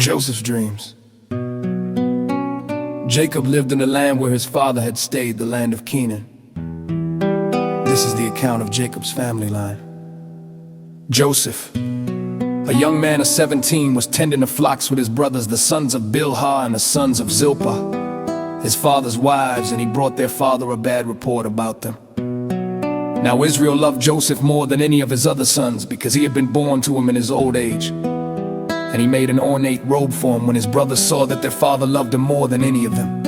Joseph's dreams. Jacob lived in the land where his father had stayed, the land of Canaan. This is the account of Jacob's family line. Joseph, a young man of 17, was tending the flocks with his brothers, the sons of Bilhah and the sons of Zilpah, his father's wives, and he brought their father a bad report about them. Now Israel loved Joseph more than any of his other sons because he had been born to him in his old age. And he made an ornate robe for him when his brothers saw that their father loved him more than any of them.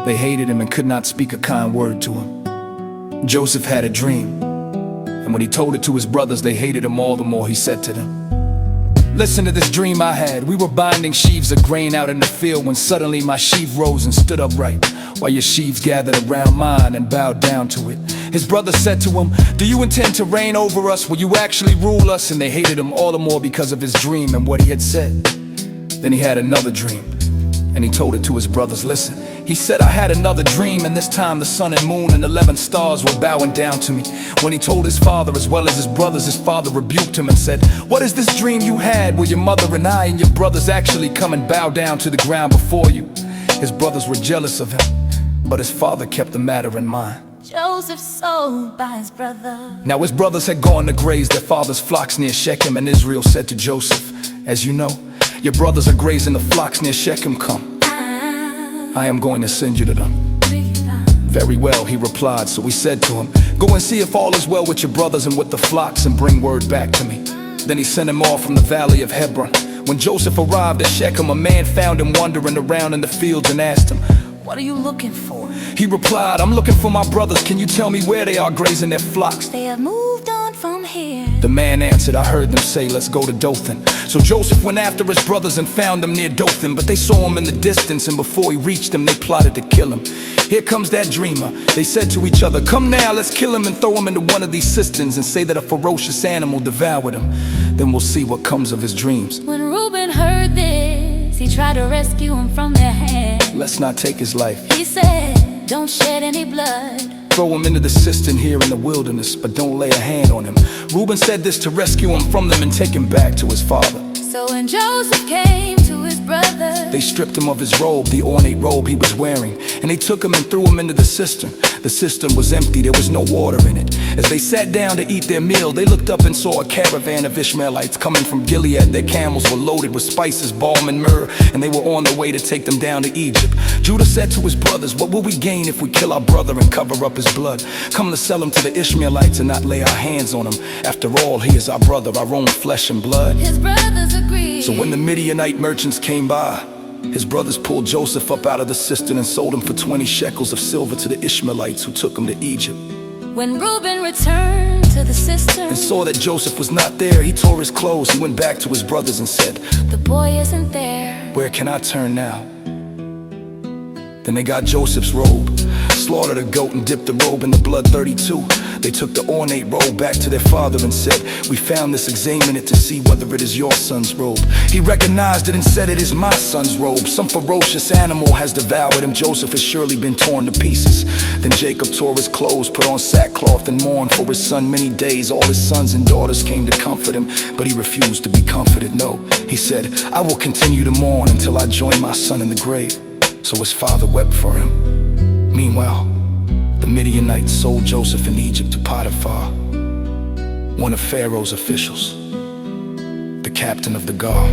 They hated him and could not speak a kind word to him. Joseph had a dream, and when he told it to his brothers, they hated him all the more. He said to them, "Listen to this dream I had. We were binding sheaves of grain out in the field when suddenly my sheaf rose and stood upright, while your sheaves gathered around mine and bowed down to it. His brothers said to him, 'Do you intend to reign over us? Will you actually rule us?' And they hated him all the more because of his dream and what he had said. Then he had another dream, and he told it to his brothers. Listen, he said, 'I had another dream, and this time the sun and moon and 11 stars were bowing down to me.' When he told his father as well as his brothers, his father rebuked him and said, 'What is this dream you had? Will your mother and I and your brothers actually come and bow down to the ground before you?' His brothers were jealous of him, but his father kept the matter in mind. Joseph sold by his brother. Now his brothers had gone to graze their father's flocks near Shechem, and Israel said to Joseph, 'As you know, your brothers are grazing the flocks near Shechem. Come, I am going to send you to them.' 'Very well,' he replied. So he said to him, 'Go and see if all is well with your brothers and with the flocks, and bring word back to me.' Then he sent him off from the valley of Hebron. When Joseph arrived at Shechem, a man found him wandering around in the fields and asked him, 'What are you looking for?' He replied, 'I'm looking for my brothers. Can you tell me where they are grazing their flocks?' 'They have moved on from here.' The man answered, 'I heard them say, let's go to Dothan.' So Joseph went after his brothers and found them near Dothan, but they saw him in the distance, and before he reached them, they plotted to kill him. 'Here comes that dreamer,' they said to each other. 'Come now, let's kill him and throw him into one of these cisterns and say that a ferocious animal devoured him. Then we'll see what comes of his dreams.' When Reuben heard this, he tried to rescue him from their hands. 'Let's not take his life. He said, "Don't shed any blood. Throw him into the cistern here in the wilderness, but don't lay a hand on him." Reuben said this to rescue him from them and take him back to his father. So when Joseph came to his brother, They stripped him of his robe, the ornate robe he was wearing, and they took him and threw him into the cistern. The cistern was empty, there was no water in it. As they sat down to eat their meal, they looked up and saw a caravan of Ishmaelites coming from Gilead. Their camels were loaded with spices, balm, and myrrh, and they were on their way to take them down to Egypt. Judah said to his brothers, "What will we gain if we kill our brother and cover up his blood? Come to sell him to the Ishmaelites and not lay our hands on him. After all, he is our brother, our own flesh and blood." his brothers agreed. So when the Midianite merchants came by, his brothers pulled Joseph up out of the cistern and sold him for 20 shekels of silver to the Ishmaelites, who took him to Egypt. When Reuben returned to the cistern And saw that Joseph was not there, he tore his clothes. He went back to his brothers and said, the boy isn't there. "Where can I turn now?" Then they got Joseph's robe, slaughtered a goat and dipped the robe in the blood. 32. They took the ornate robe back to their father and said, "We found this, examine it to see whether it is your son's robe." He recognized it and said, "It is my son's robe. Some ferocious animal has devoured him. Joseph has surely been torn to pieces." Then Jacob tore his clothes, put on sackcloth, and mourned for his son many days. All his sons and daughters came to comfort him, but he refused to be comforted. No, he said, "I will continue to mourn until I join my son in the grave." So his father wept for him. Meanwhile, the Midianites sold Joseph in Egypt to Potiphar, one of Pharaoh's officials, the captain of the guard.